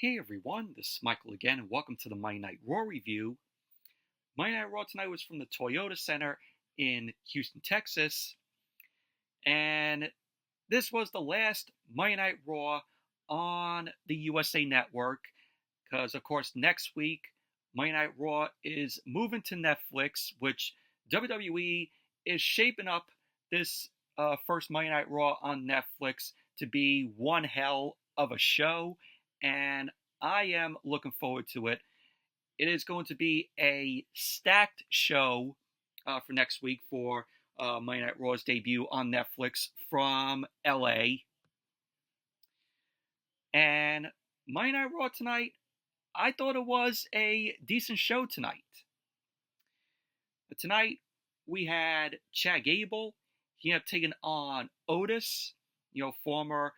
Hey everyone, this is Michael again, and welcome to the Monday Night Raw review. Monday Night Raw tonight was from the Toyota Center in Houston, Texas, and this was the last Monday Night Raw on the USA Network, because of course next week Monday Night Raw is moving to Netflix, which WWE is shaping up this first Monday Night Raw on Netflix to be one hell of a show, and I am looking forward to it. It is going to be a stacked show for next week for Monday Night Raw's debut on Netflix from LA. And Monday Night Raw tonight, I thought it was a decent show tonight. But tonight, we had Gable. He ended up taking on Otis, former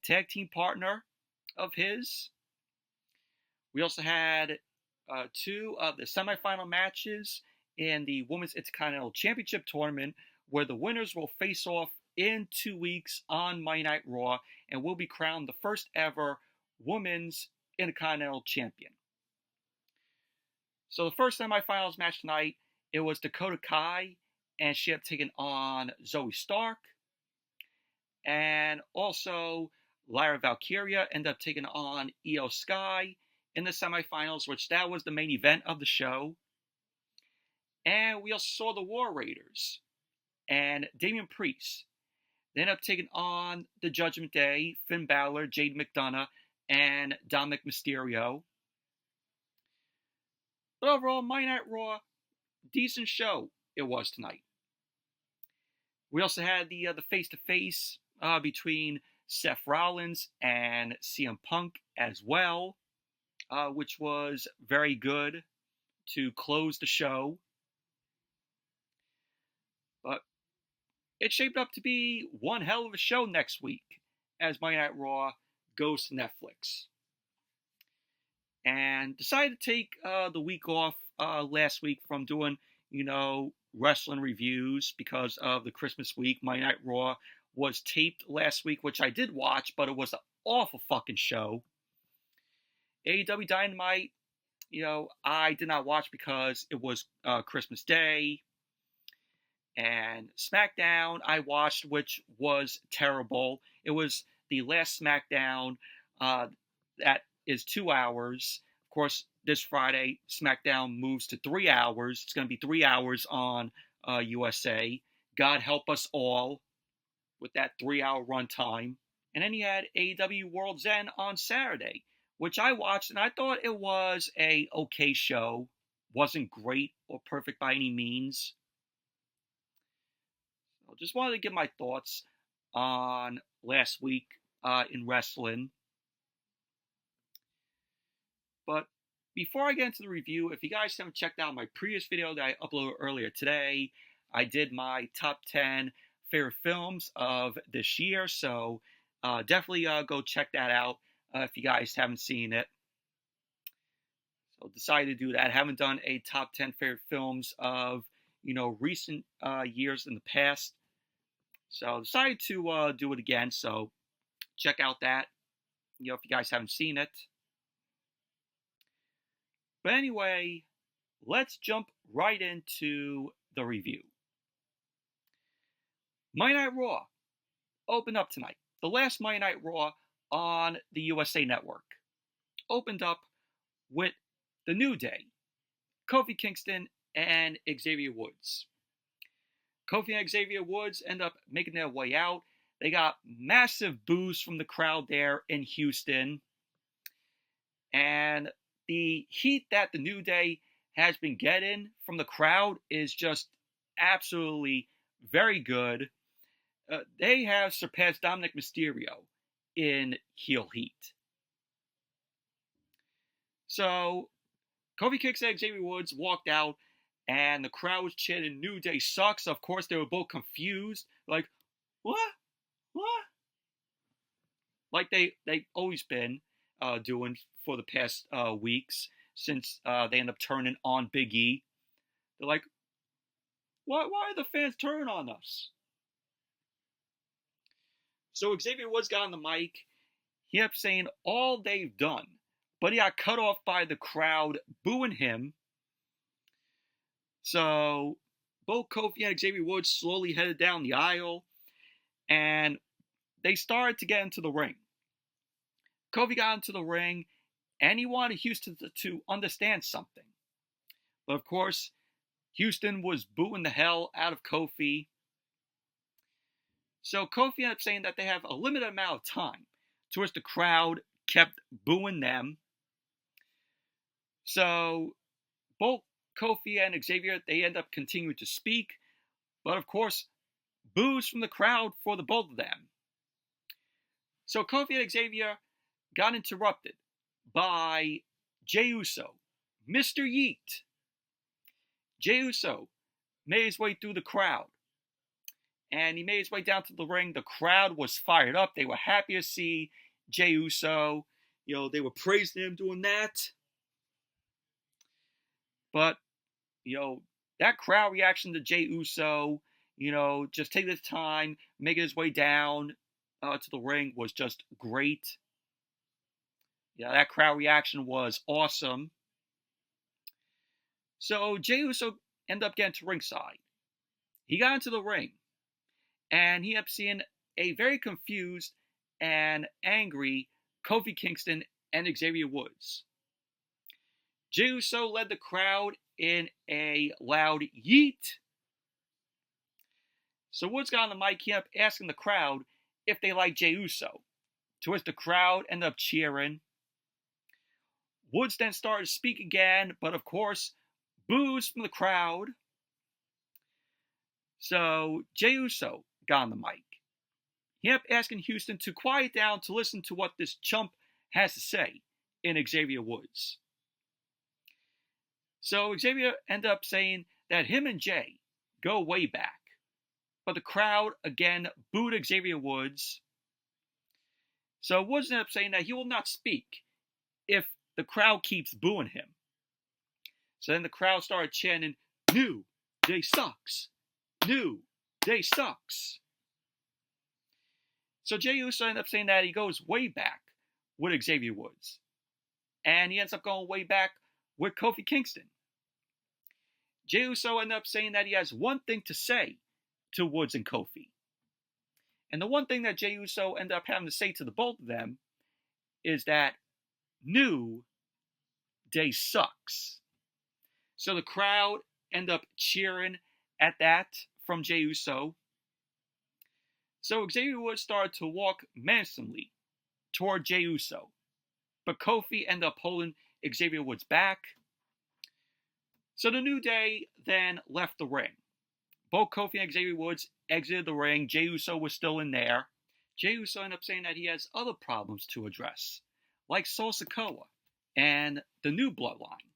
tag team partner of his. We also had two of the semifinal matches in the Women's Intercontinental Championship Tournament, where the winners will face off in 2 weeks on Monday Night Raw and will be crowned the first ever Women's Intercontinental Champion. So the first semifinals match tonight, it was Dakota and she had taken on Zoey Stark. And also Lyra Valkyria ended up taking on Io Sky in the semifinals, which that was the main event of the show. And we also saw the War Raiders and Damian Priest. They ended up taking on the Judgment Day, Finn Balor, Jade McDonough, and Dominic Mysterio. But overall, Monday Night Raw, decent show it was tonight. We also had the face-to-face between Seth Rollins and CM Punk as well, which was very good to close the show. But it shaped up to be one hell of a show next week as Monday Night Raw goes to Netflix. And decided to take the week off last week from doing, wrestling reviews because of the Christmas week. Monday Night Raw was taped last week, which I did watch, but it was an awful fucking show. AEW Dynamite, I did not watch because it was Christmas Day. And SmackDown I watched, which was terrible. It was the last SmackDown that is 2 hours. Of course, this Friday, SmackDown moves to 3 hours. It's going to be 3 hours on USA. God help us all with that 3-hour runtime. And then you had AEW World's End on Saturday, which I watched, and I thought it was a okay show. Wasn't great or perfect by any means. So just wanted to give my thoughts on last week in wrestling. But before I get into the review, if you guys haven't checked out my previous video that I uploaded earlier today, I did my top 10 favorite films of this year, so definitely go check that out if you guys haven't seen it. So decided to do that. I haven't done a top 10 favorite films of recent years in the past, so decided to do it again. So check out that if you guys haven't seen it. But anyway, let's jump right into the review. Monday Night Raw opened up tonight. The last Monday Night Raw on the USA Network opened up with The New Day, Kofi Kingston, and Xavier Woods. Kofi and Xavier Woods end up making their way out. They got massive boos from the crowd there in Houston. And the heat that The New Day has been getting from the crowd is just absolutely very good. They have surpassed Dominic Mysterio in heel heat. So, Kofi Kingston and Xavier Woods walked out, and the crowd was chanting, "New Day sucks." Of course, they were both confused. Like, what? Like they've always been doing for the past weeks since they end up turning on Big E. They're like, why are the fans turning on us? So Xavier Woods got on the mic. He kept saying all they've done but he got cut off by the crowd booing him. So both Kofi and Xavier Woods slowly headed down the aisle, and they started to get into the ring. Kofi got into the ring, and he wanted Houston to understand something. But of course, Houston was booing the hell out of Kofi. So Kofi ended up saying that they have a limited amount of time, to which the crowd kept booing them. So both Kofi and Xavier, they end up continuing to speak, but of course, boos from the crowd for the both of them. So Kofi and Xavier got interrupted by Jey Uso, Mr. Yeet. Jey Uso made his way through the crowd, and he made his way down to the ring. The crowd was fired up. They were happy to see Jey Uso. They were praising him doing that. But, that crowd reaction to Jey Uso, just taking his time, making his way down to the ring was just great. Yeah, that crowd reaction was awesome. So Jey Uso ended up getting to ringside. He got into the ring, and he ended up seeing a very confused and angry Kofi Kingston and Xavier Woods. Jey Uso led the crowd in a loud yeet. So Woods got on the mic, he ended up asking the crowd if they liked Jey Uso, to which the crowd ended up cheering. Woods then started to speak again, but of course, boos from the crowd. So Jey Uso got on the mic. He ended up asking Houston to quiet down to listen to what this chump has to say in Xavier Woods. So Xavier ended up saying that him and Jey go way back. But the crowd again booed Xavier Woods. So Woods ended up saying that he will not speak if the crowd keeps booing him. So then the crowd started chanting, "New Day sucks! New Day sucks!" So Jey Uso ended up saying that he goes way back with Xavier Woods. And he ends up going way back with Kofi Kingston. Jey Uso ended up saying that he has one thing to say to Woods and Kofi. And the one thing that Jey Uso ended up having to say to the both of them is that New Day sucks. So the crowd ended up cheering at that from Jey Uso. So Xavier Woods started to walk menacingly toward Jey Uso. But Kofi ended up holding Xavier Woods back. So the New Day then left the ring. Both Kofi and Xavier Woods exited the ring. Jey Uso was still in there. Jey Uso ended up saying that he has other problems to address, like Sol Sikoa and the new bloodline.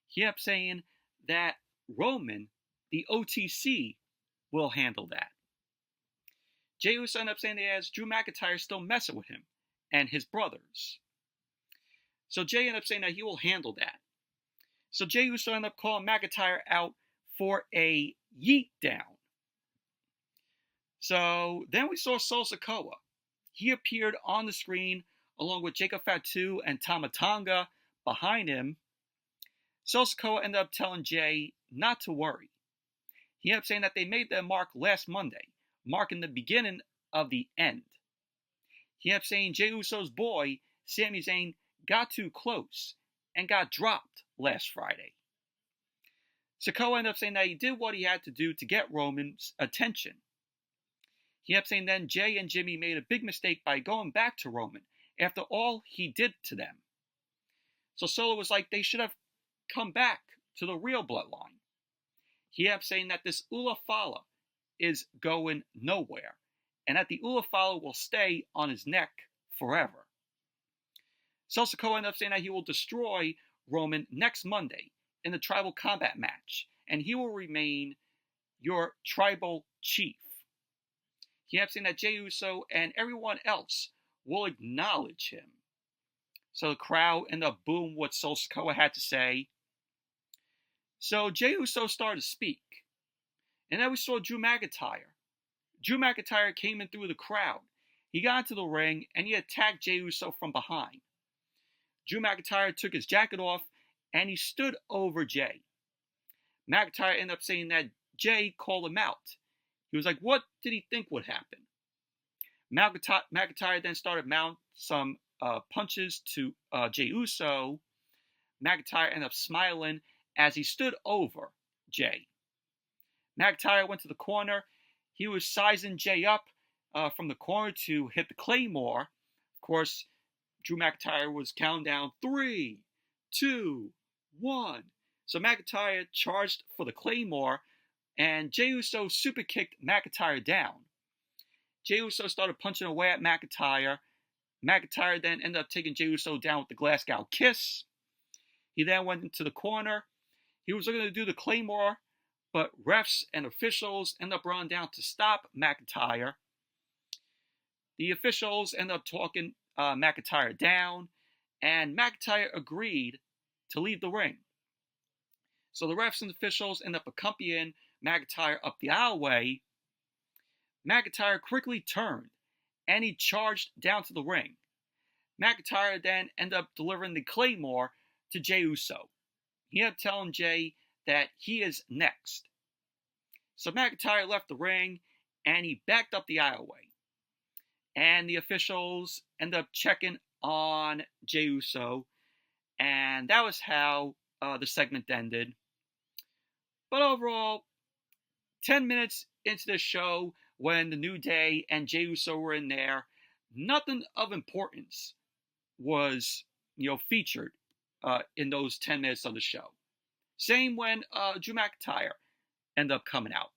He ended up saying that Roman, the OTC, will handle that. Jey Uso ended up saying that he has Drew McIntyre still messing with him and his brothers. So Jey ended up saying that he will handle that. So Jey Uso ended up calling McIntyre out for a yeet down. So then we saw Sol Sikoa. He appeared on the screen along with Jacob Fatu and Tama Tonga behind him. Sol Sikoa ended up telling Jey not to worry. He ended up saying that they made their mark last Monday, marking the beginning of the end. He ended up saying Jey Uso's boy, Sami Zayn, got too close and got dropped last Friday. Sikoa ended up saying that he did what he had to do to get Roman's attention. He ended up saying then Jey and Jimmy made a big mistake by going back to Roman after all he did to them. So Solo was like, they should have come back to the real bloodline. He ended up saying that this Ula Fala is going nowhere, and that the Ula Fala will stay on his neck forever. So Sikoa ended up saying that he will destroy Roman next Monday in the tribal combat match, and he will remain your tribal chief. He ended up saying that Jey Uso and everyone else will acknowledge him. So the crowd ended up booing what Sol Sikoa had to say. So Jey Uso started to speak. And then we saw Drew McIntyre. Drew McIntyre came in through the crowd. He got into the ring and he attacked Jey Uso from behind. Drew McIntyre took his jacket off and he stood over Jay. McIntyre ended up saying that Jay called him out. He was like, what did he think would happen? McIntyre then started mounting some punches to Jey Uso. McIntyre ended up smiling as he stood over Jay. McIntyre went to the corner. He was sizing Jay up from the corner to hit the Claymore. Of course, Drew McIntyre was counting down 3, 2, 1. So McIntyre charged for the Claymore, and Jey Uso super kicked McIntyre down. Jey Uso started punching away at McIntyre. McIntyre then ended up taking Jey Uso down with the Glasgow Kiss. He then went into the corner. He was looking to do the Claymore, but refs and officials ended up running down to stop McIntyre. The officials ended up talking McIntyre down, and McIntyre agreed to leave the ring. So the refs and officials ended up accompanying McIntyre up the aisleway. McIntyre quickly turned, and he charged down to the ring. McIntyre then ended up delivering the Claymore to Jey Uso. He ended up telling Jay that he is next. So McIntyre left the ring, and he backed up the aisleway. And the officials ended up checking on Jey Uso, and that was how the segment ended. But overall, 10 minutes into the show, when the New Day and Jey Uso were in there, nothing of importance was, featured in those 10 minutes of the show. Same when Drew McIntyre ended up coming out.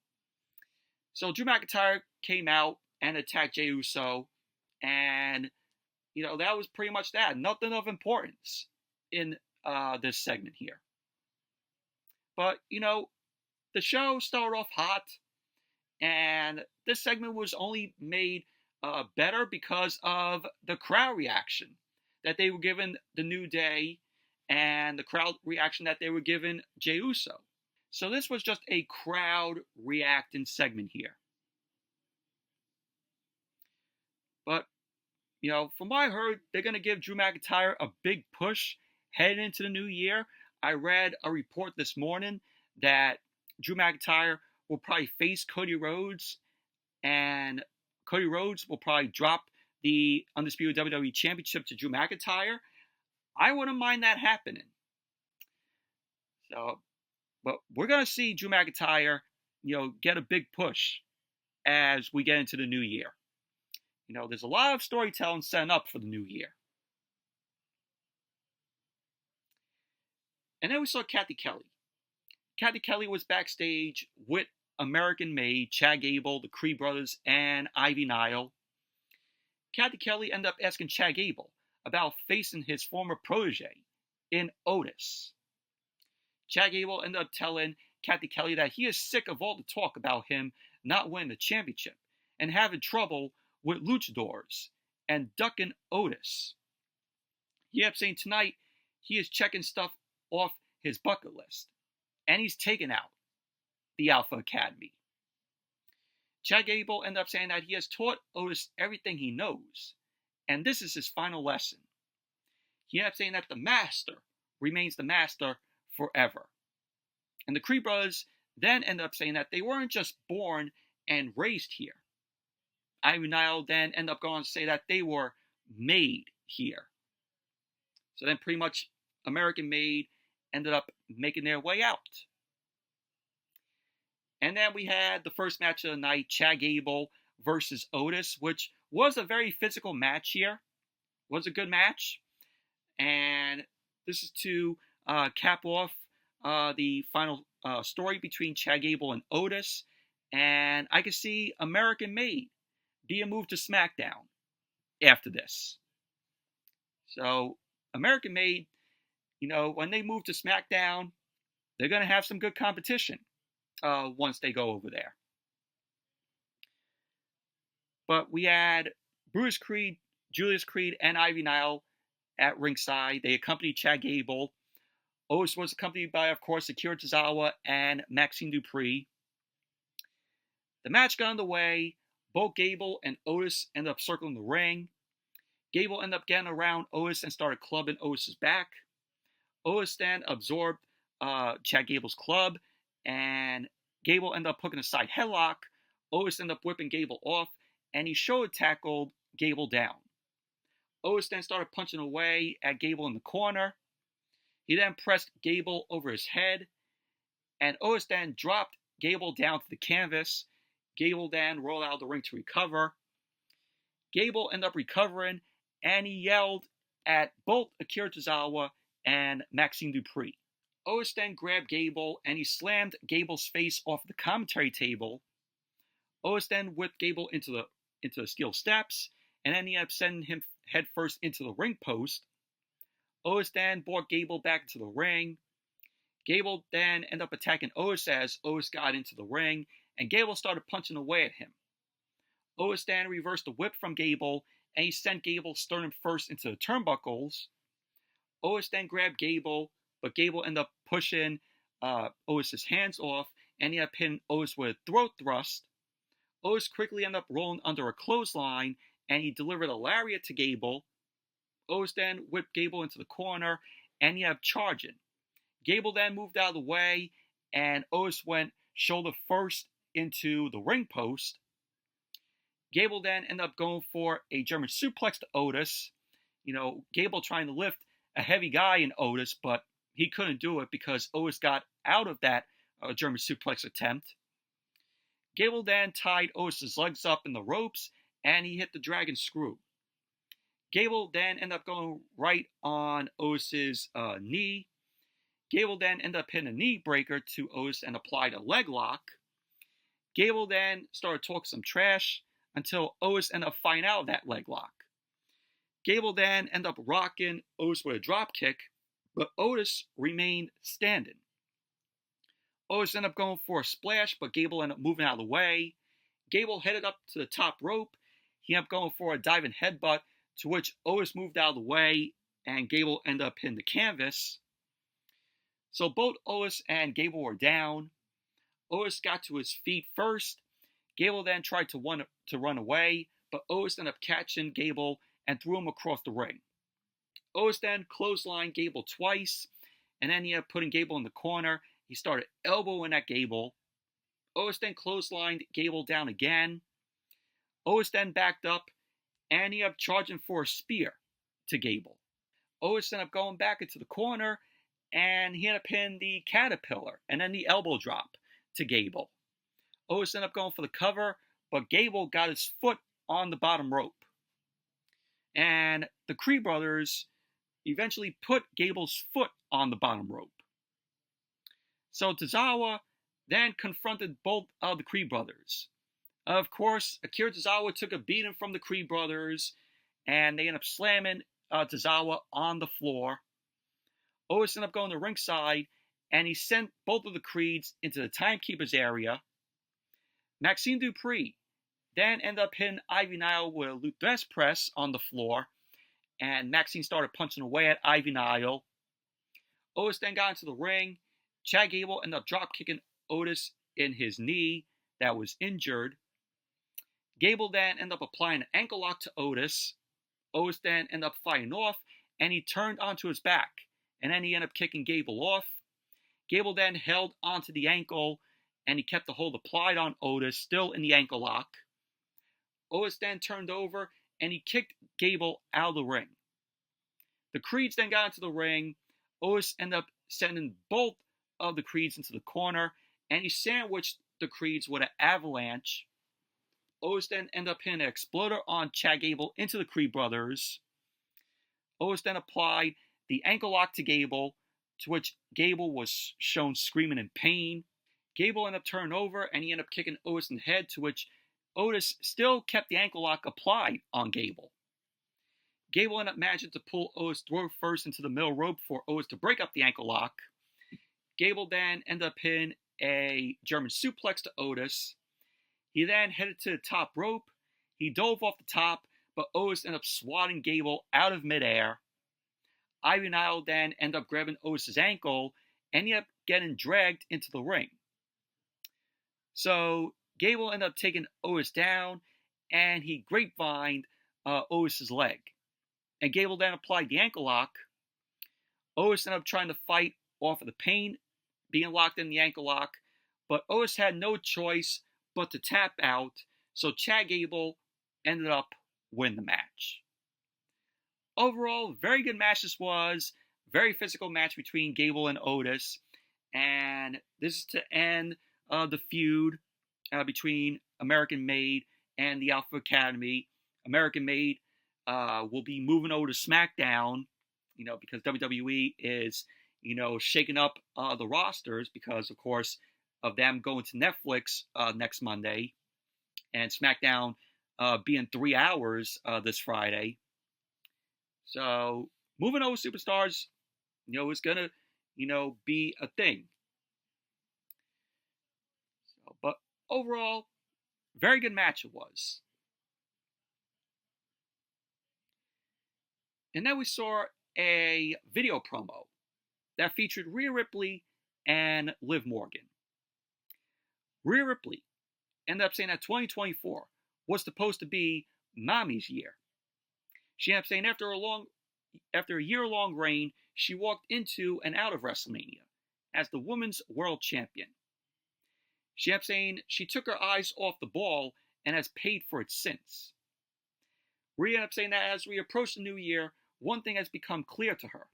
So Drew McIntyre came out and attacked Jey Uso, and that was pretty much that. Nothing of importance in this segment here. But the show started off hot, and this segment was only made better because of the crowd reaction that they were giving the New Day and the crowd reaction that they were giving Jey Uso. So this was just a crowd reacting segment here. But, from what I heard, they're going to give Drew McIntyre a big push heading into the new year. I read a report this morning that Drew McIntyre will probably face Cody Rhodes, and Cody Rhodes will probably drop the Undisputed WWE Championship to Drew McIntyre. I wouldn't mind that happening. So, but we're going to see Drew McIntyre, get a big push as we get into the new year. There's a lot of storytelling setting up for the new year. And then we saw Kathy Kelly. Kathy Kelly was backstage with American Made, Chad Gable, the Creed brothers, and Ivy Nile. Kathy Kelly ended up asking Chad Gable about facing his former protege in Otis. Chad Gable ended up telling Kathy Kelly that he is sick of all the talk about him not winning the championship and having trouble with luchadors and ducking Otis. He ended up saying tonight he is checking stuff off his bucket list, and he's taken out the Alpha Academy. Chad Gable ended up saying that he has taught Otis everything he knows, and this is his final lesson. He ended up saying that the master remains the master forever. And the Creed brothers then ended up saying that they weren't just born and raised here. Ivy Nile then ended up going to say that they were made here. So then pretty much American Made ended up making their way out. And then we had the first match of the night, Chad Gable versus Otis, which was a very physical match here. Was a good match. And this is to cap off the final story between Chad Gable and Otis. And I can see American Made being moved to SmackDown after this. So American Made, when they move to SmackDown, they're going to have some good competition once they go over there. But we had Bruce Creed, Julius Creed, and Ivy Nile at ringside. They accompanied Chad Gable. Otis was accompanied by, of course, Akira Tozawa and Maxine Dupree. The match got underway. Both Gable and Otis ended up circling the ring. Gable ended up getting around Otis and started clubbing Otis's back. Otis then absorbed Chad Gable's club, and Gable ended up hooking a side headlock. Otis ended up whipping Gable off, and he shoulder tackled Gable down. Otis then started punching away at Gable in the corner. He then pressed Gable over his head, and Otis then dropped Gable down to the canvas. Gable then rolled out of the ring to recover. Gable ended up recovering, and he yelled at both Akira Tozawa and Maxime Dupree. Otis then grabbed Gable, and he slammed Gable's face off the commentary table. Otis then whipped Gable into the steel steps, and then he ended up sending him headfirst into the ring post. Otis then brought Gable back into the ring. Gable then ended up attacking Otis as Otis got into the ring, and Gable started punching away at him. Otis then reversed the whip from Gable, and he sent Gable sternum first into the turnbuckles. Otis then grabbed Gable, but Gable ended up pushing Otis' hands off, and he ended up hitting Otis with a throat thrust. Otis quickly ended up rolling under a clothesline, and he delivered a lariat to Gable. Otis then whipped Gable into the corner, and he ended up charging. Gable then moved out of the way, and Otis went shoulder first into the ring post. Gable then ended up going for a German suplex to Otis. Gable trying to lift a heavy guy in Otis, but he couldn't do it because Otis got out of that German suplex attempt. Gable then tied Otis' legs up in the ropes, and he hit the dragon screw. Gable then ended up going right on Otis' knee. Gable then ended up hitting a knee breaker to Otis and applied a leg lock. Gable then started talking some trash until Otis ended up finding out of that leg lock. Gable then ended up rocking Otis with a drop kick, but Otis remained standing. Otis ended up going for a splash, but Gable ended up moving out of the way. Gable headed up to the top rope. He ended up going for a diving headbutt, to which Otis moved out of the way, and Gable ended up hitting the canvas. So both Otis and Gable were down. Otis got to his feet first. Gable then tried to run away, but Otis ended up catching Gable and threw him across the ring. Otis then clotheslined Gable twice, and then he ended up putting Gable in the corner. He started elbowing at Gable. Otis then clotheslined Gable down again. Otis then backed up, and he ended up charging for a spear to Gable. Otis ended up going back into the corner, and he ended up hitting the caterpillar and then the elbow drop to Gable. Otis ended up going for the cover, but Gable got his foot on the bottom rope. And the Creed brothers eventually put Gable's foot on the bottom rope. So Tozawa then confronted both of the Creed brothers. Of course, Akira Tozawa took a beating from the Creed brothers, and they ended up slamming Tozawa on the floor. Otis ended up going to ringside, and he sent both of the Creeds into the timekeeper's area. Maxime Dupree then ended up hitting Ivy Nile with a Luke Death press on the floor, and Maxime started punching away at Ivy Nile. Otis then got into the ring. Chad Gable ended up drop kicking Otis in his knee that was injured. Gable then ended up applying an ankle lock to Otis. Otis then ended up fighting off, and he turned onto his back, and then he ended up kicking Gable off. Gable then held onto the ankle, and he kept the hold applied on Otis, still in the ankle lock. Otis then turned over, and he kicked Gable out of the ring. The Creeds then got into the ring. Otis ended up sending both of the Creeds into the corner, and he sandwiched the Creeds with an avalanche. Otis then ended up hitting an exploder on Chad Gable into the Creed brothers. Otis then applied the ankle lock to Gable, to which Gable was shown screaming in pain. Gable ended up turning over, and he ended up kicking Otis in the head, to which Otis still kept the ankle lock applied on Gable. Gable ended up managing to pull Otis' throat first into the middle rope for Otis to break up the ankle lock. Gable then ended up hitting a German suplex to Otis. He then headed to the top rope. He dove off the top, but Otis ended up swatting Gable out of midair. Ivy Nile then ended up grabbing Otis' ankle, and he ended up getting dragged into the ring. So Gable ended up taking Otis down, and he grapevined Otis' leg. and Gable then applied the ankle lock. Otis ended up trying to fight off of the pain being locked in the ankle lock, but Otis had no choice but to tap out, so Chad Gable ended up winning the match. Overall, very good match this was. Very physical match between Gable and Otis. And this is to end the feud between American Made and the Alpha Academy. American Made will be moving over to SmackDown, because WWE is, shaking up the rosters because, of course, of them going to Netflix next Monday and SmackDown being 3 hours this Friday. So moving over superstars, is gonna, be a thing. So, but overall, very good match it was. And then we saw a video promo that featured Rhea Ripley and Liv Morgan. Rhea Ripley ended up saying that 2024 was supposed to be Mommy's year. She ended up saying after a year-long reign, she walked into and out of WrestleMania as the Women's World Champion. She ended up saying she took her eyes off the ball and has paid for it since. Rhea ended up saying that as we approach the new year, one thing has become clear to her.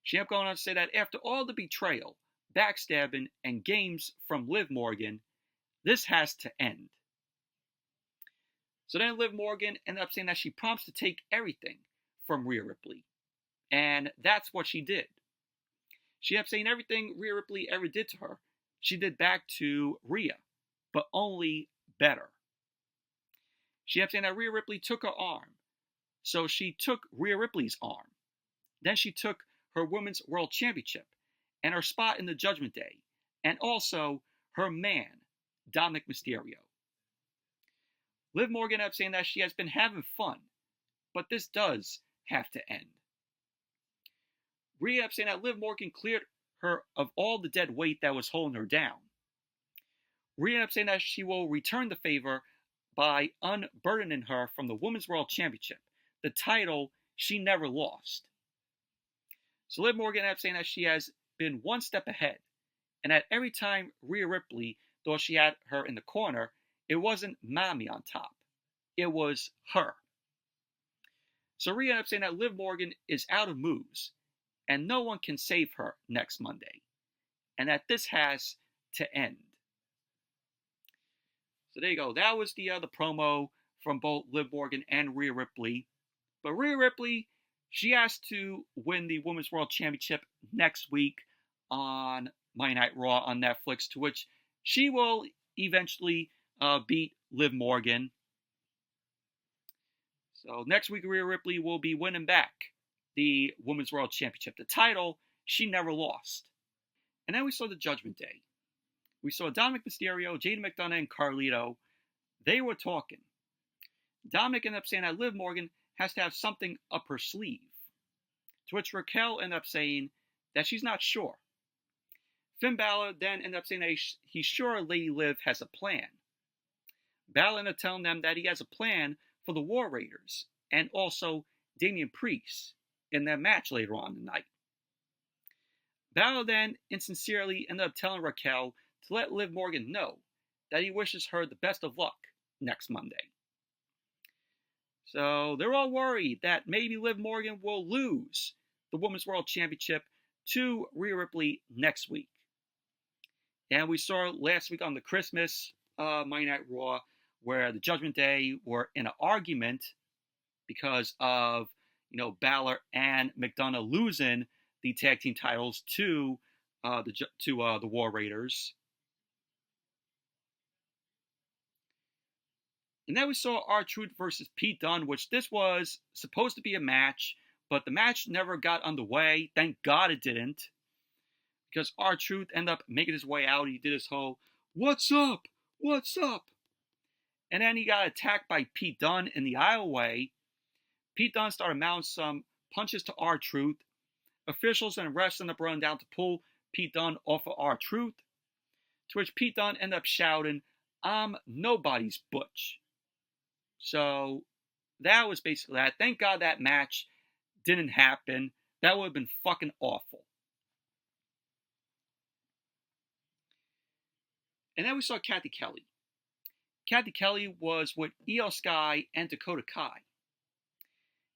She ended up going on to say that after all the betrayal, backstabbing, and games from Liv Morgan, this has to end. So then Liv Morgan ended up saying that she promised to take everything from Rhea Ripley. And that's what she did. She ended up saying everything Rhea Ripley ever did to her, she did back to Rhea, but only better. She ended up saying that Rhea Ripley took her arm. So she took Rhea Ripley's arm. Then she took her Women's World Championship and her spot in the Judgment Day, and also her man, Dominic Mysterio. Liv Morgan ended up saying that she has been having fun, but this does have to end. Rhea ended up saying that Liv Morgan cleared her of all the dead weight that was holding her down. Rhea ended up saying that she will return the favor by unburdening her from the Women's World Championship, the title she never lost. So Liv Morgan ended up saying that she has been one step ahead, and that every time Rhea Ripley thought she had her in the corner, it wasn't Mommy on top. It was her. So Rhea ended up saying that Liv Morgan is out of moves, and no one can save her next Monday, and that this has to end. So there you go. That was the promo from both Liv Morgan and Rhea Ripley. But Rhea Ripley, she has to win the Women's World Championship next week on Monday Night Raw on Netflix, to which she will eventually beat Liv Morgan. So next week, Rhea Ripley will be winning back the Women's World Championship, the title she never lost. And then we saw the Judgment Day. We saw Dominic Mysterio, Jada McDonough, and Carlito. They were talking. Dominic ended up saying that Liv Morgan has to have something up her sleeve, to which Raquel ended up saying that she's not sure. Finn Balor then ended up saying that he's sure Lady Liv has a plan. Balor ended up telling them that he has a plan for the War Raiders and also Damian Priest in their match later on in the night. Balor then insincerely ended up telling Raquel to let Liv Morgan know that he wishes her the best of luck next Monday. So they're all worried that maybe Liv Morgan will lose the Women's World Championship to Rhea Ripley next week. And we saw last week on the Christmas Monday Night Raw where the Judgment Day were in an argument because of Balor and McDonough losing the tag team titles to the War Raiders. And then we saw R-Truth versus Pete Dunne, which this was supposed to be a match, but the match never got underway. Thank God it didn't. Because R-Truth ended up making his way out. He did his whole, "What's up? What's up?" And then he got attacked by Pete Dunne in the aisleway. Pete Dunne started mounting some punches to R-Truth. Officials and refs ended up running down to pull Pete Dunne off of R-Truth. To which Pete Dunne ended up shouting, "I'm nobody's butch." So that was basically that. Thank God that match didn't happen. That would have been fucking awful. And then we saw Kathy Kelly. Kathy Kelly was with Io Sky and Dakota Kai.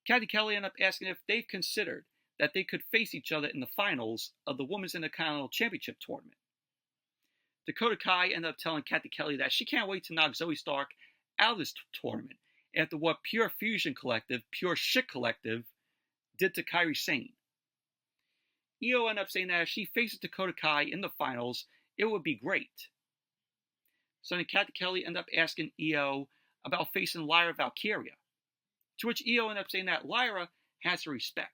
Kathy Kelly ended up asking if they've considered that they could face each other in the finals of the Women's Intercontinental Championship tournament. Dakota Kai ended up telling Kathy Kelly that she can't wait to knock Zoey Stark out of this tournament after what Pure Fusion Collective, Pure Shit Collective, did to Kairi Sane. Io ended up saying that if she faces Dakota Kai in the finals, it would be great. So then Kathy Kelly ended up asking Io about facing Lyra Valkyria, to which Io ended up saying that Lyra has her respect,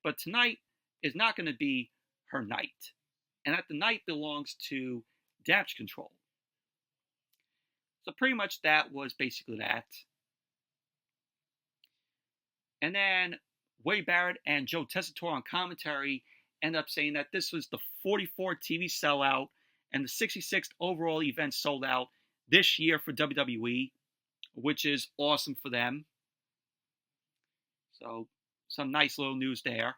but tonight is not going to be her night, and that the night belongs to Damage Control. So pretty much that was basically that. And then Wade Barrett and Joe Tessitore on commentary end up saying that this was the 44th TV sellout and the 66th overall event sold out this year for WWE, which is awesome for them. So some nice little news there.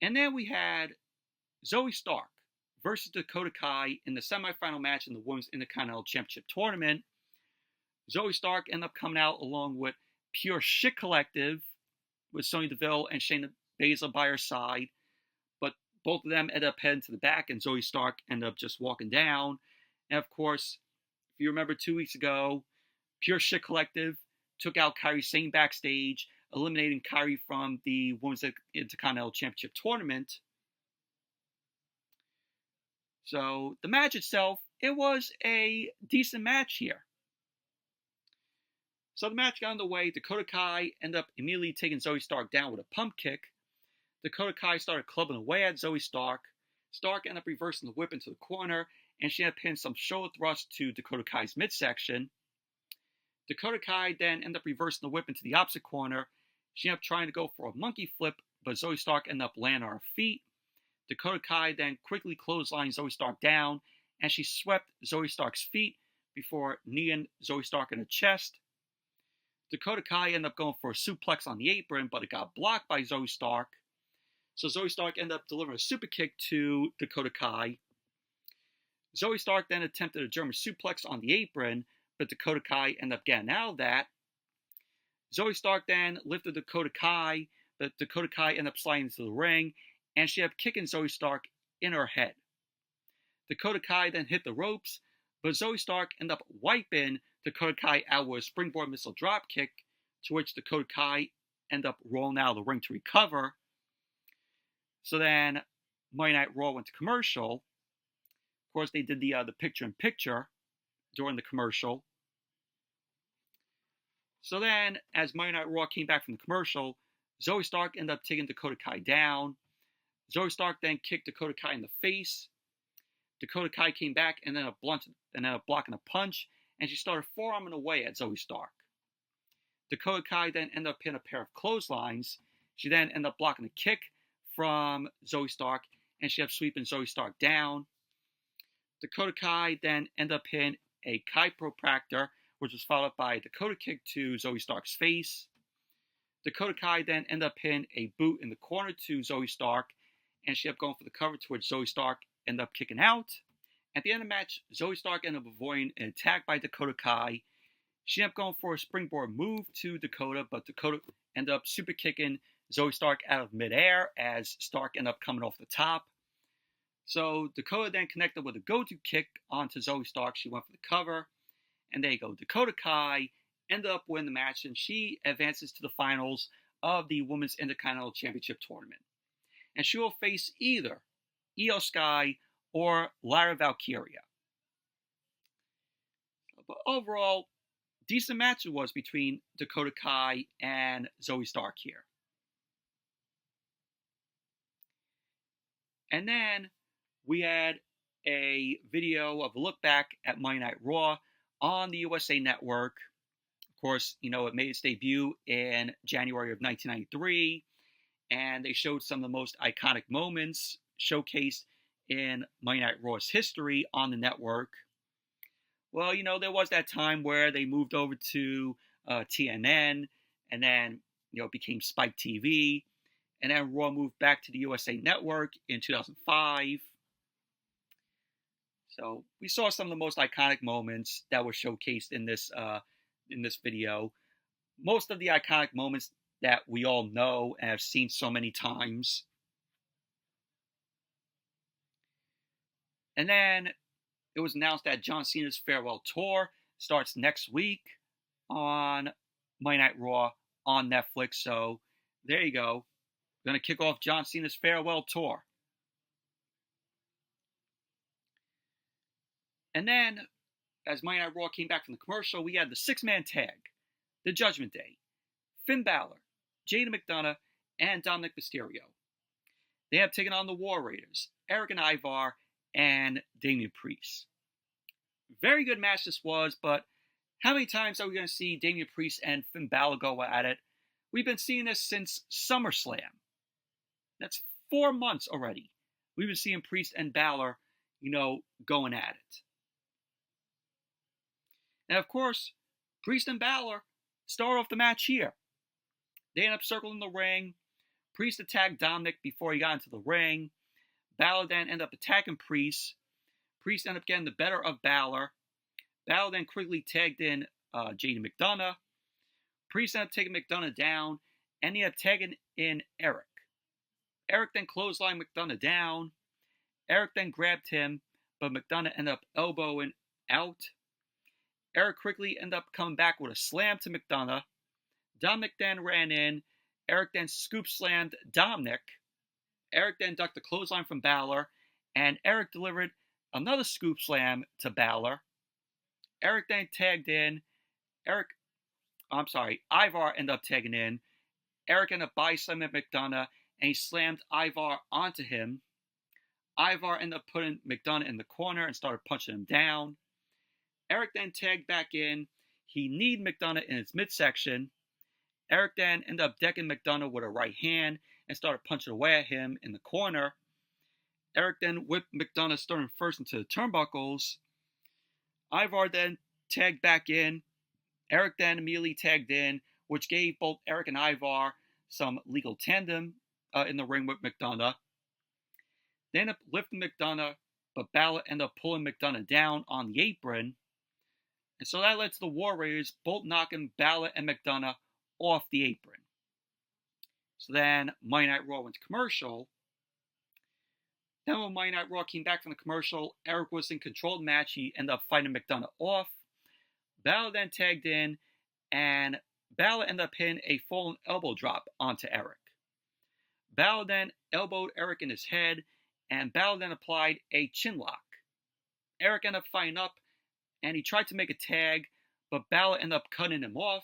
And then we had Zoey Stark versus Dakota Kai in the semifinal match in the Women's Intercontinental Championship Tournament. Zoey Stark ended up coming out along with Pure Shit Collective with Sonya Deville and Shayna Baszler by her side. But both of them ended up heading to the back, and Zoey Stark ended up just walking down. And of course, if you remember 2 weeks ago, Pure Shit Collective took out Kairi Sane backstage, eliminating Kairi from the Women's Intercontinental Championship Tournament. So the match itself, it was a decent match here. So the match got underway. Dakota Kai ended up immediately taking Zoey Stark down with a pump kick. Dakota Kai started clubbing away at Zoey Stark. Stark ended up reversing the whip into the corner, and she ended up hitting some shoulder thrust to Dakota Kai's midsection. Dakota Kai then ended up reversing the whip into the opposite corner. She ended up trying to go for a monkey flip, but Zoey Stark ended up landing on her feet. Dakota Kai then quickly clotheslined Zoey Stark down, and she swept Zoey Stark's feet before kneeing Zoey Stark in the chest. Dakota Kai ended up going for a suplex on the apron, but it got blocked by Zoey Stark. So Zoey Stark ended up delivering a super kick to Dakota Kai. Zoey Stark then attempted a German suplex on the apron, but Dakota Kai ended up getting out of that. Zoey Stark then lifted Dakota Kai, but Dakota Kai ended up sliding into the ring, and she ended up kicking Zoey Stark in her head. Dakota Kai then hit the ropes, but Zoey Stark ended up wiping Dakota Kai out with a springboard missile dropkick, to which Dakota Kai ended up rolling out of the ring to recover. So then Monday Night Raw went to commercial. Of course, they did the picture-in-picture during the commercial. So then, as Monday Night Raw came back from the commercial, Zoey Stark ended up taking Dakota Kai down. Zoey Stark then kicked Dakota Kai in the face. Dakota Kai came back and then ended up blocking a punch, and she started forearming away at Zoey Stark. Dakota Kai then ended up hitting a pair of clotheslines. She then ended up blocking a kick from Zoey Stark, and she ended up sweeping Zoey Stark down. Dakota Kai then ended up hitting a chiropractor, which was followed by a Dakota kick to Zoey Stark's face. Dakota Kai then ended up hitting a boot in the corner to Zoey Stark, and she ended up going for the cover, to which Zoey Stark ended up kicking out. At the end of the match, Zoey Stark ended up avoiding an attack by Dakota Kai. She ended up going for a springboard move to Dakota, but Dakota ended up super kicking Zoey Stark out of midair as Stark ended up coming off the top. So Dakota then connected with a go-to kick onto Zoey Stark. She went for the cover. And there you go. Dakota Kai ended up winning the match, and she advances to the finals of the Women's Intercontinental Championship Tournament. And she will face either Io Sky or Lyra Valkyria. But overall, decent match it was between Dakota Kai and Zoey Stark here. And then we had a video of a look back at Monday Night Raw on the USA Network. Of course, it made its debut in January of 1993, and they showed some of the most iconic moments showcased in Monday Night Raw's history on the network. Well, there was that time where they moved over to TNN, and then it became Spike TV, and then Raw moved back to the USA Network in 2005. So we saw some of the most iconic moments that were showcased in this video. Most of the iconic moments that we all know and have seen so many times. And then it was announced that John Cena's farewell tour starts next week on Monday Night Raw on Netflix. So there you go. We're going to kick off John Cena's farewell tour. And then, as Monday Night Raw came back from the commercial, we had the six-man tag, the Judgment Day, Finn Balor, Jada McDonough, and Dominic Mysterio. They have taken on the War Raiders, Eric and Ivar, and Damian Priest. Very good match this was, but how many times are we going to see Damian Priest and Finn Balor go at it? We've been seeing this since SummerSlam. That's 4 months already. We've been seeing Priest and Balor, going at it. And of course, Priest and Balor start off the match here. They end up circling the ring. Priest attacked Dominic before he got into the ring. Balor then ended up attacking Priest. Priest ended up getting the better of Balor. Balor then quickly tagged in Jada McDonough. Priest ended up taking McDonough down, and he ended up tagging in Eric. Eric then clotheslined McDonough down. Eric then grabbed him, but McDonough ended up elbowing out. Eric quickly ended up coming back with a slam to McDonough. Dominic then ran in. Eric then scoop slammed Dominic. Eric then ducked the clothesline from Balor, and Eric delivered another scoop slam to Balor. Eric then tagged in. Ivar ended up tagging in. Eric ended up body slamming McDonough, and he slammed Ivar onto him. Ivar ended up putting McDonough in the corner and started punching him down. Eric then tagged back in. He kneed McDonough in his midsection. Eric then ended up decking McDonough with a right hand and started punching away at him in the corner. Eric then whipped McDonough sternum first into the turnbuckles. Ivar then tagged back in. Eric then immediately tagged in, which gave both Eric and Ivar some legal tandem in the ring with McDonough. They ended up lifting McDonough, but Balor ended up pulling McDonough down on the apron. And so that led to the War Raiders both knocking Balor and McDonough off the apron. So then Monday Night Raw went to commercial. Then when Monday Night Raw came back from the commercial, Eric was in control of the match. He ended up fighting McDonough off. Balor then tagged in, and Balor ended up hitting a fallen elbow drop onto Eric. Balor then elbowed Eric in his head, and Balor then applied a chin lock. Eric ended up fighting up, and he tried to make a tag, but Balor ended up cutting him off.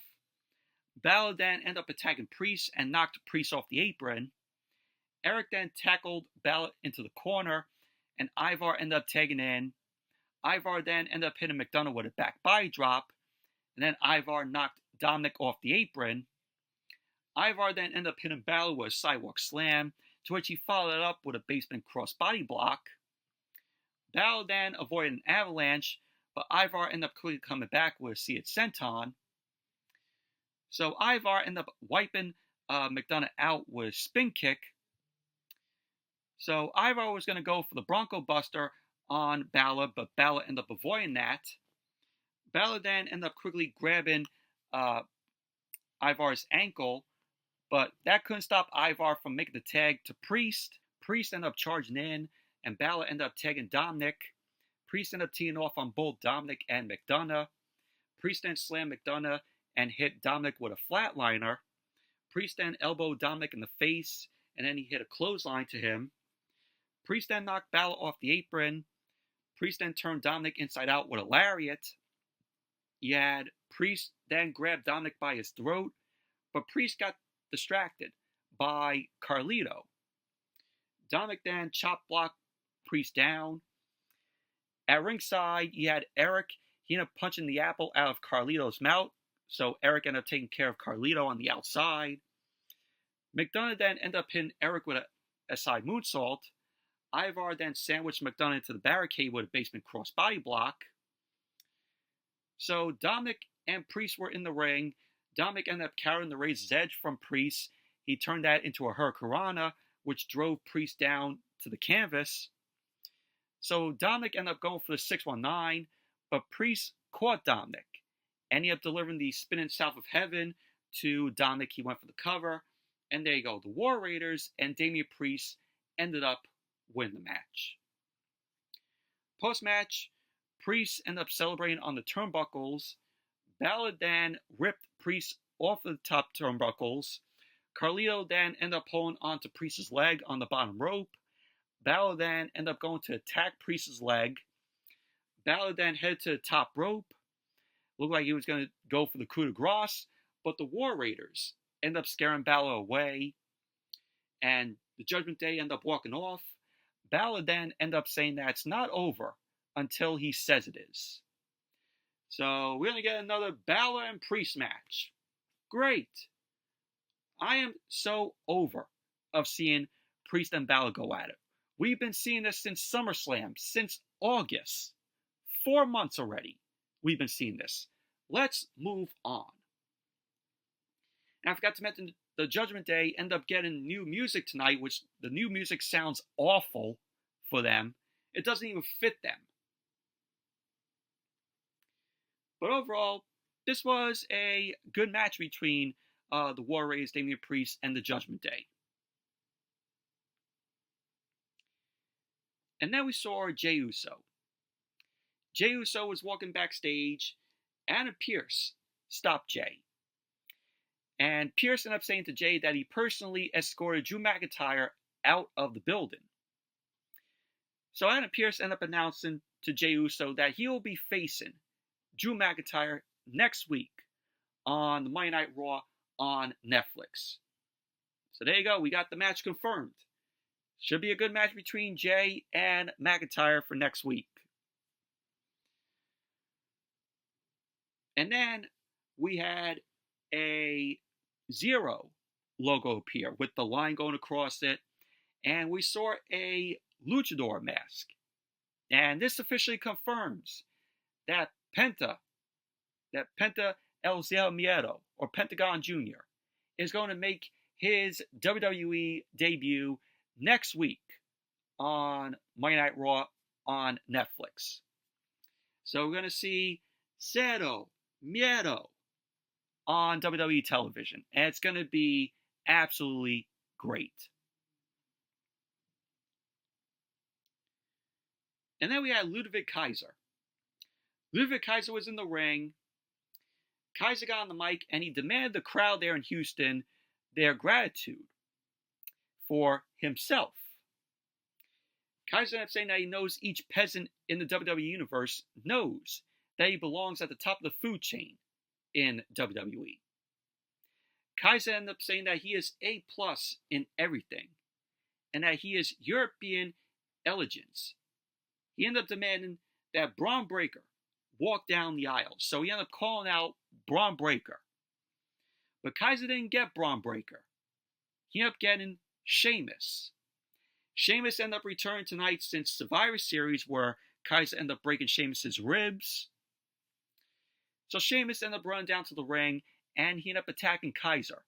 Balor then ended up attacking Priest and knocked Priest off the apron. Eric then tackled Balor into the corner, and Ivar ended up tagging in. Ivar then ended up hitting McDonough with a back body drop, and then Ivar knocked Dominic off the apron. Ivar then ended up hitting Balor with a sidewalk slam, to which he followed it up with a basement crossbody block. Balor then avoided an avalanche, but Ivar ended up quickly coming back with a seated senton. So Ivar ended up wiping McDonough out with a spin kick. So Ivar was going to go for the Bronco Buster on Balor, but Balor ended up avoiding that. Balor then ended up quickly grabbing Ivar's ankle, but that couldn't stop Ivar from making the tag to Priest. Priest ended up charging in, and Balor ended up tagging Dominic. Priest ended up teeing off on both Dominic and McDonough. Priest then slammed McDonough and hit Dominic with a flatliner. Priest then elbowed Dominic in the face, and then he hit a clothesline to him. Priest then knocked Balor off the apron. Priest then turned Dominic inside out with a lariat. You had Priest then grabbed Dominic by his throat, but Priest got distracted by Carlito. Dominic then chop blocked Priest down. At ringside, you had Eric. He ended up punching the apple out of Carlito's mouth, so Eric ended up taking care of Carlito on the outside. McDonough then ended up hitting Eric with a side moonsault. Ivar then sandwiched McDonough into the barricade with a basement crossbody block. So Dominic and Priest were in the ring. Dominic ended up carrying the Razor's Edge from Priest. He turned that into a Hurricanrana, which drove Priest down to the canvas. So Dominic ended up going for the 619, but Priest caught Dominic. Ended up delivering the spinning South of Heaven to Dominic. He went for the cover. And there you go. The War Raiders and Damian Priest ended up winning the match. Post-match, Priest ended up celebrating on the turnbuckles. Balor then ripped Priest off the top turnbuckles. Carlito then ended up holding onto Priest's leg on the bottom rope. Balor then ended up going to attack Priest's leg. Balor then headed to the top rope. Looked like he was going to go for the coup de grace, but the War Raiders ended up scaring Balor away. And the Judgment Day ended up walking off. Balor then ended up saying that it's not over until he says it is. So we're going to get another Balor and Priest match. Great. I am so over of seeing Priest and Balor go at it. We've been seeing this since SummerSlam, since August. 4 months already we've been seeing this. Let's move on. And I forgot to mention the Judgment Day ended up getting new music tonight, which the new music sounds awful for them. It doesn't even fit them. But overall, this was a good match between the War Raiders, Damian Priest, and the Judgment Day. And then we saw Jey Uso. Jey Uso was walking backstage. Adam Pearce stopped Jey. And Pearce ended up saying to Jey that he personally escorted Drew McIntyre out of the building. So Adam Pearce ended up announcing to Jey Uso that he will be facing Drew McIntyre next week on the Monday Night Raw on Netflix. So there you go. We got the match confirmed. Should be a good match between Jey and McIntyre for next week. And then we had a Zero logo appear with the line going across it. And we saw a luchador mask. And this officially confirms that Penta El Zero Miedo, or Pentagon Jr., is going to make his WWE debut next week on Monday Night Raw on Netflix. So we're going to see Zero Miedo on WWE television. And it's going to be absolutely great. And then we had Ludwig Kaiser. Ludwig Kaiser was in the ring. Kaiser got on the mic and he demanded the crowd there in Houston their gratitude for himself. Kaiser ended up saying that he knows each peasant in the WWE universe knows that he belongs at the top of the food chain in WWE. Kaiser ended up saying that he is A+ in everything and that he is European elegance. He ended up demanding that Braun Breaker walk down the aisle. So he ended up calling out Braun Breaker. But Kaiser didn't get Braun Breaker. He ended up getting Sheamus. Sheamus ended up returning tonight since Survivor Series where Kaiser ended up breaking Sheamus' ribs. So Sheamus ended up running down to the ring and he ended up attacking Kaiser.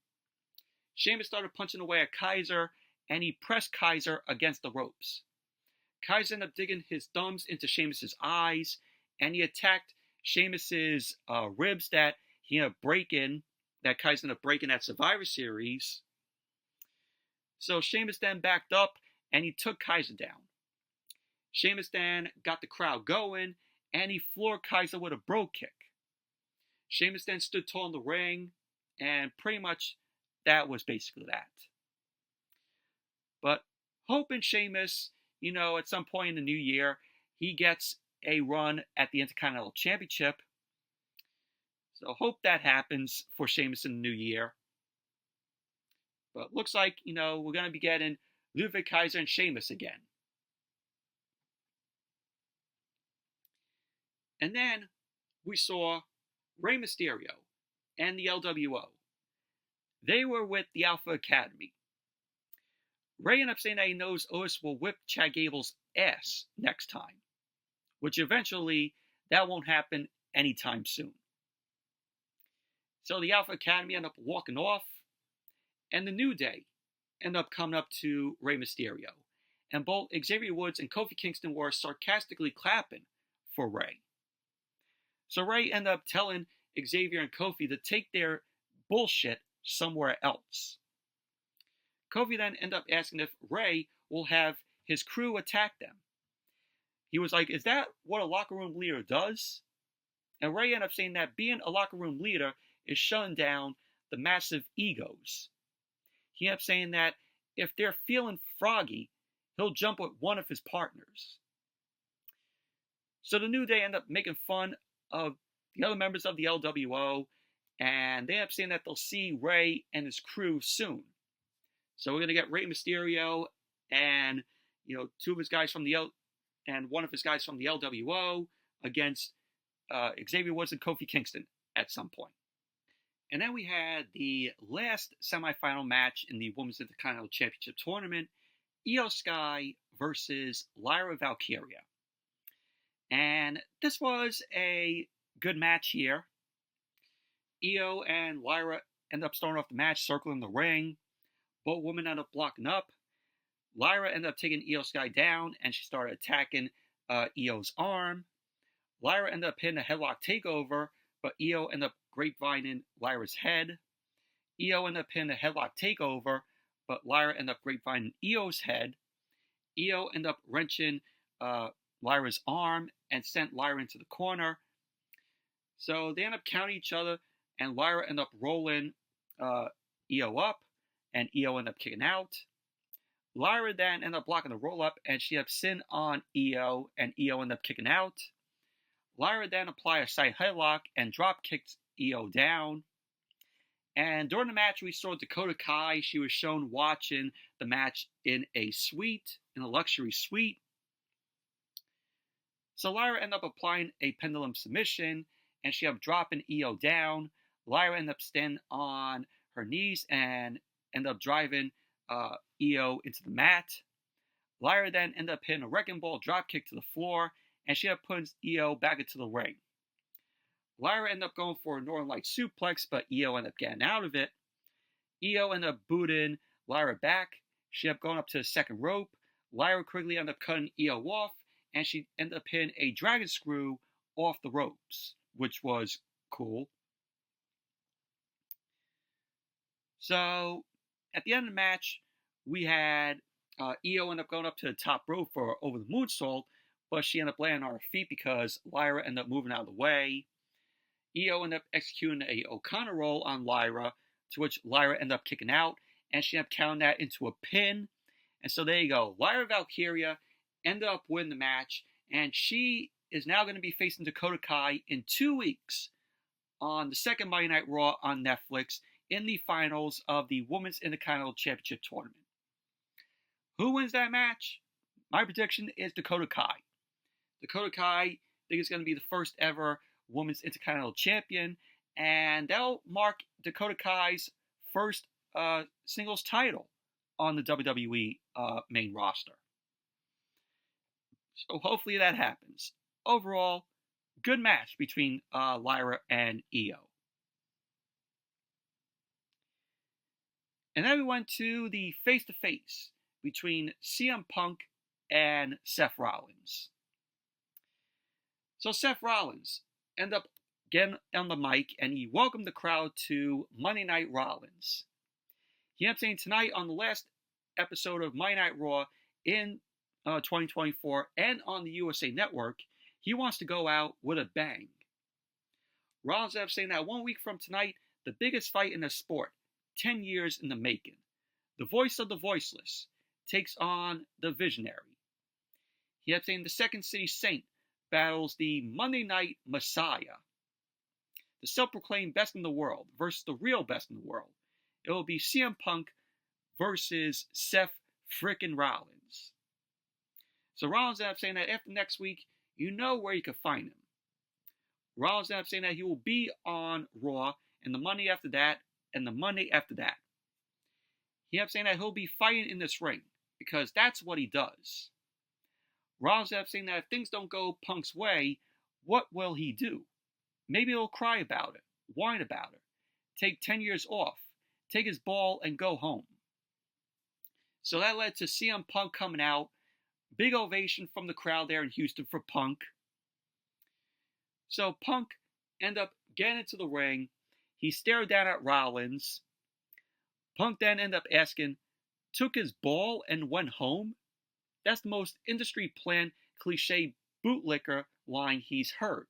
Sheamus started punching away at Kaiser and he pressed Kaiser against the ropes. Kaiser ended up digging his thumbs into Sheamus' eyes and he attacked Sheamus' ribs that he ended up breaking, that Kaiser ended up breaking at Survivor Series. So Sheamus then backed up and he took Kaiser down. Sheamus then got the crowd going and he floored Kaiser with a bro kick. Sheamus then stood tall in the ring and pretty much that was basically that. But hoping Sheamus, at some point in the new year, he gets a run at the Intercontinental Championship. So hope that happens for Sheamus in the new year. But looks like, we're going to be getting Ludwig Kaiser and Sheamus again. And then we saw Rey Mysterio and the LWO. They were with the Alpha Academy. Rey ended up saying that he knows Otis will whip Chad Gable's ass next time, which eventually that won't happen anytime soon. So the Alpha Academy end up walking off, and the New Day end up coming up to Rey Mysterio. And both Xavier Woods and Kofi Kingston were sarcastically clapping for Rey. So Rey ended up telling Xavier and Kofi to take their bullshit somewhere else. Kofi then ended up asking if Rey will have his crew attack them. He was like, is that what a locker room leader does? And Rey ended up saying that being a locker room leader is shutting down the massive egos. He ended up saying that if they're feeling froggy, he'll jump with one of his partners. So the New Day end up making fun of the other members of the LWO, and they end up saying that they'll see Rey and his crew soon. So we're going to get Rey Mysterio and two of his guys from the and one of his guys from the LWO against Xavier Woods and Kofi Kingston at some point. And then we had the last semifinal match in the Women's Intercontinental Championship Tournament, Io Sky versus Lyra Valkyria. And this was a good match here. Io and Lyra end up starting off the match, circling the ring. Both women end up blocking up. Lyra ended up taking Io Sky down, and she started attacking Io's arm. Lyra ended up hitting a headlock takeover, but Io ended up grapevining Lyra's head. Io ended up hitting a headlock takeover, but Lyra ended up grapevining Io's head. Io ended up wrenching Lyra's arm and sent Lyra into the corner. So they end up counting each other, and Lyra ended up rolling Io up, and Io ended up kicking out. Lyra then ended up blocking the roll-up, and she ended up sitting on Io, and Io ended up kicking out. Lyra then applied a side headlock and drop-kicked Io down. And during the match, we saw Dakota Kai. She was shown watching the match in a suite, in a luxury suite. So Lyra ended up applying a pendulum submission, and she ended up dropping Io down. Lyra ended up standing on her knees and ended up driving Io into the mat. Lyra then ended up hitting a wrecking ball dropkick to the floor, and she ended up putting Io back into the ring. Lyra ended up going for a Northern Light suplex, but Io ended up getting out of it. Io ended up booting Lyra back. She ended up going up to the second rope. Lyra quickly ended up cutting Io off, and she ended up hitting a dragon screw off the ropes, which was cool. So, at the end of the match, we had Io end up going up to the top rope for over the moonsault, but she ended up landing on her feet because Lyra ended up moving out of the way. Io ended up executing a O'Connor roll on Lyra, to which Lyra ended up kicking out, and she ended up counting that into a pin. And so there you go. Lyra Valkyria ended up winning the match, and she is now going to be facing Dakota Kai in 2 weeks on the second Monday Night Raw on Netflix in the finals of the Women's Intercontinental Championship Tournament. Who wins that match? My prediction is Dakota Kai. Dakota Kai, I think, is going to be the first ever Women's Intercontinental Champion, and that'll mark Dakota Kai's first singles title on the WWE main roster. So hopefully that happens. Overall, good match between Lyra and Io. And then we went to the face-to-face between CM Punk and Seth Rollins. So Seth Rollins ended up getting on the mic, and he welcomed the crowd to Monday Night Rollins. He ended up saying tonight on the last episode of Monday Night Raw in 2024 and on the USA Network, he wants to go out with a bang. Rollins ended up saying that 1 week from tonight, the biggest fight in the sport, 10 years in the making. The voice of the voiceless takes on the visionary. He ended up saying the Second City Saint battles the Monday Night Messiah. The self-proclaimed best in the world versus the real best in the world. It will be CM Punk versus Seth frickin' Rollins. So Rollins ended up saying that after next week, you know where you can find him. Rollins ended up saying that he will be on Raw, and the Monday after that, and the Monday after that. He ended up saying that he'll be fighting in this ring, because that's what he does. Rollins ended up saying that if things don't go Punk's way, what will he do? Maybe he'll cry about it, whine about it, take 10 years off, take his ball and go home. So that led to CM Punk coming out. Big ovation from the crowd there in Houston for Punk. So Punk ended up getting into the ring. He stared down at Rollins. Punk then ended up asking, took his ball and went home? That's the most industry planned cliche bootlicker line he's heard.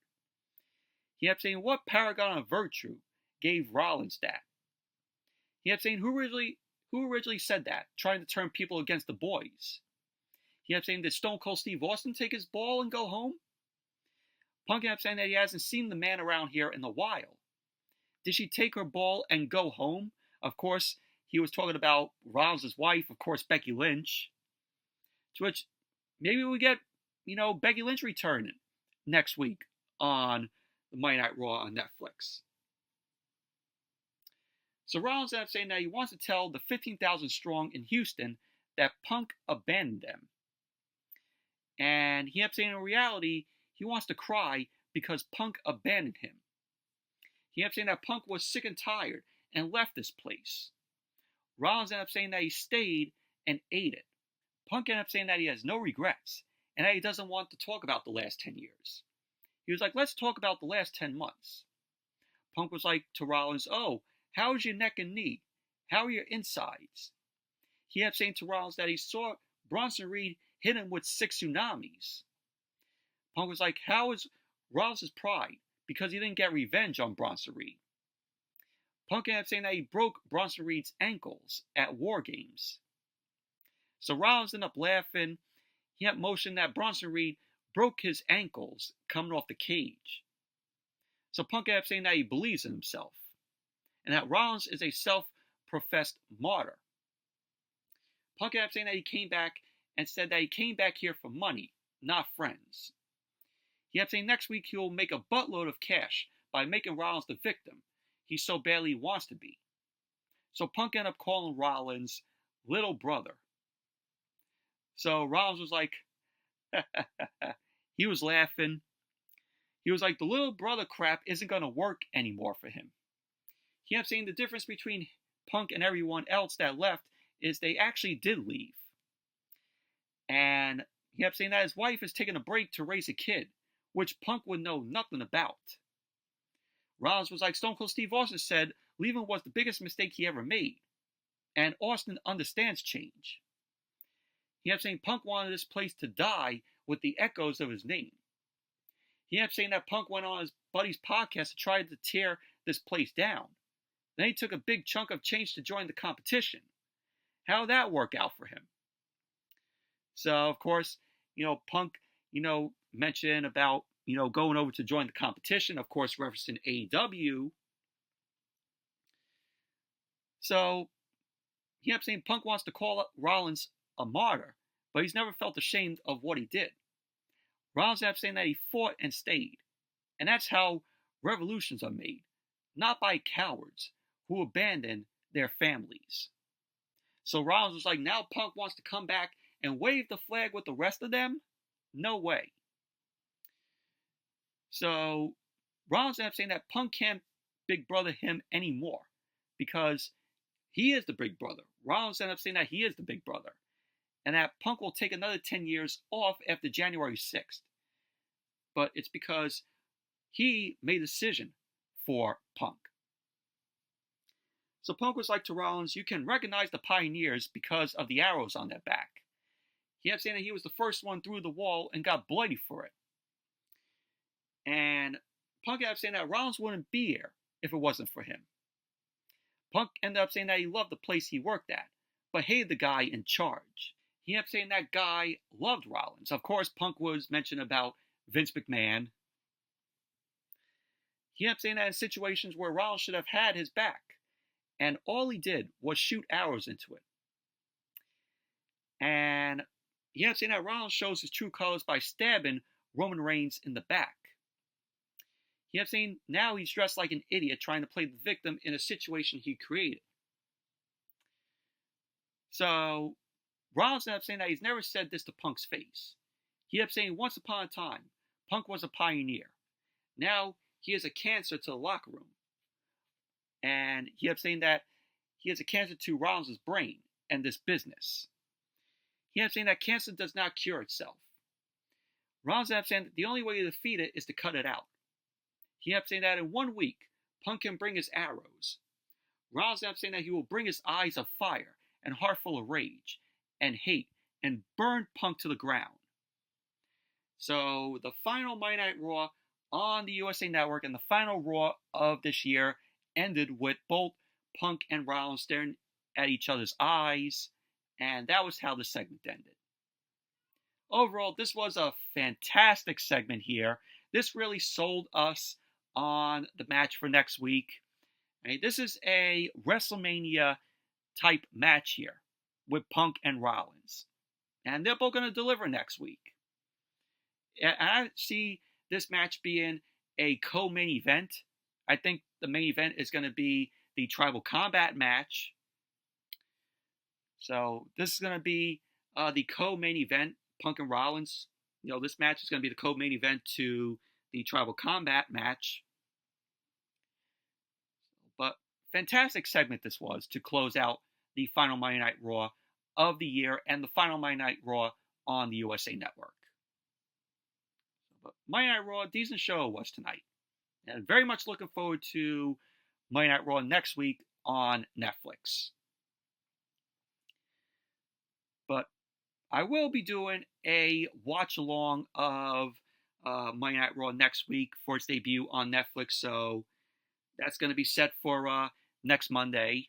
He kept saying, what paragon of virtue gave Rollins that? He kept saying, who originally said that, trying to turn people against the boys? He kept saying, did Stone Cold Steve Austin take his ball and go home? Punk kept saying that he hasn't seen the man around here in a while. Did she take her ball and go home? Of course, he was talking about Rollins' wife, of course, Becky Lynch. To which maybe we get, Becky Lynch returning next week on the Monday Night Raw on Netflix. So Rollins ended up saying that he wants to tell the 15,000 strong in Houston that Punk abandoned them. And he kept saying in reality, he wants to cry because Punk abandoned him. He kept saying that Punk was sick and tired and left this place. Rollins ended up saying that he stayed and ate it. Punk ended up saying that he has no regrets and that he doesn't want to talk about the last 10 years. He was like, let's talk about the last 10 months. Punk was like to Rollins, oh, how's your neck and knee? How are your insides? He kept saying to Rollins that he saw Bronson Reed hit him with 6 tsunamis. Punk was like, how is Rollins' pride? Because he didn't get revenge on Bronson Reed. Punk ended up saying that he broke Bronson Reed's ankles at War Games. So Rollins ended up laughing. He had motioned that Bronson Reed broke his ankles coming off the cage. So Punk ended up saying that he believes in himself and that Rollins is a self-professed martyr. Punk ended up saying that he came back and said that he came back here for money, not friends. He kept saying next week he will make a buttload of cash by making Rollins the victim he so badly wants to be. So Punk ended up calling Rollins little brother. So Rollins was like, he was laughing. He was like, the little brother crap isn't going to work anymore for him. He kept saying the difference between Punk and everyone else that left is they actually did leave. And he kept saying that his wife is taking a break to raise a kid, which Punk would know nothing about. Rollins was like, Stone Cold Steve Austin said leaving was the biggest mistake he ever made. And Austin understands change. He kept saying Punk wanted this place to die with the echoes of his name. He kept saying that Punk went on his buddy's podcast to try to tear this place down. Then he took a big chunk of change to join the competition. How did that work out for him? So, of course, Punk, mentioned about, going over to join the competition, of course, referencing AEW. So, he kept saying Punk wants to call Rollins a martyr, but he's never felt ashamed of what he did. Rollins kept saying that he fought and stayed. And that's how revolutions are made, not by cowards who abandon their families. So Rollins was like, now Punk wants to come back and wave the flag with the rest of them? No way. So Rollins ended up saying that Punk can't big brother him anymore because he is the big brother. Rollins ended up saying that he is the big brother and that Punk will take another 10 years off after January 6th. But it's because he made a decision for Punk. So Punk was like to Rollins, you can recognize the pioneers because of the arrows on their back. He kept saying that he was the first one through the wall and got bloody for it. And Punk ended up saying that Rollins wouldn't be here if it wasn't for him. Punk ended up saying that he loved the place he worked at, but hated the guy in charge. He ended up saying that guy loved Rollins. Of course, Punk was mentioned about Vince McMahon. He ended up saying that in situations where Rollins should have had his back, and all he did was shoot arrows into it. And he ended up saying that Rollins shows his true colors by stabbing Roman Reigns in the back. He ended up saying now he's dressed like an idiot trying to play the victim in a situation he created. So Rollins ended up saying that he's never said this to Punk's face. He ended up saying once upon a time, Punk was a pioneer. Now he is a cancer to the locker room. And he kept saying that he has a cancer to Rollins' brain and this business. He kept saying that cancer does not cure itself. Rollins kept saying that the only way to defeat it is to cut it out. He kept saying that in 1 week, Punk can bring his arrows. Rollins kept saying that he will bring his eyes of fire and heart full of rage and hate and burn Punk to the ground. So the final Monday Night Raw on the USA Network and the final Raw of this year ended with both Punk and Rollins staring at each other's eyes, and that was how the segment ended. Overall, this was a fantastic segment here. This really sold us on the match for next week. This is a WrestleMania type match here with Punk and Rollins, and they're both going to deliver next week. And I see this match being a co-main event. I think the main event is going to be the Tribal Combat match. So this is going to be the co-main event, Punk and Rollins. This match is going to be the co-main event to the Tribal Combat match. But fantastic segment this was to close out the final Monday Night Raw of the year and the final Monday Night Raw on the USA Network. But Monday Night Raw, decent show it was tonight. And very much looking forward to Monday Night Raw next week on Netflix. But I will be doing a watch-along of Monday Night Raw next week for its debut on Netflix. So that's going to be set for next Monday.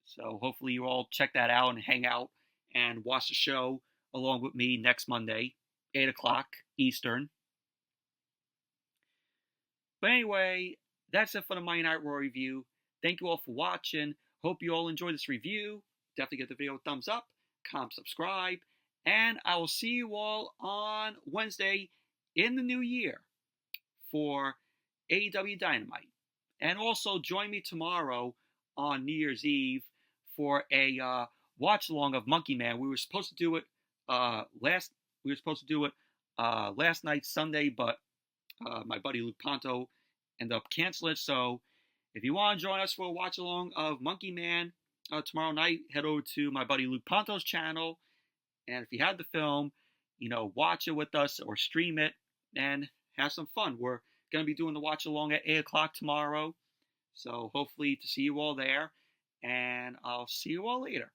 So hopefully you all check that out and hang out and watch the show along with me next Monday, 8 o'clock Eastern. But anyway, that's it for the Monday Night Raw review. Thank you all for watching. Hope you all enjoyed this review. Definitely give the video a thumbs up, comment, subscribe, and I will see you all on Wednesday in the new year for AEW Dynamite. And also join me tomorrow on New Year's Eve for a watch along of Monkey Man. We were supposed to do it last night, Sunday, but my buddy Luke Ponto ended up canceling it. So if you want to join us for a watch along of Monkey Man tomorrow night, head over to my buddy Luke Ponto's channel. And if you have the film, watch it with us or stream it and have some fun. We're going to be doing the watch along at 8 o'clock tomorrow. So hopefully to see you all there. And I'll see you all later.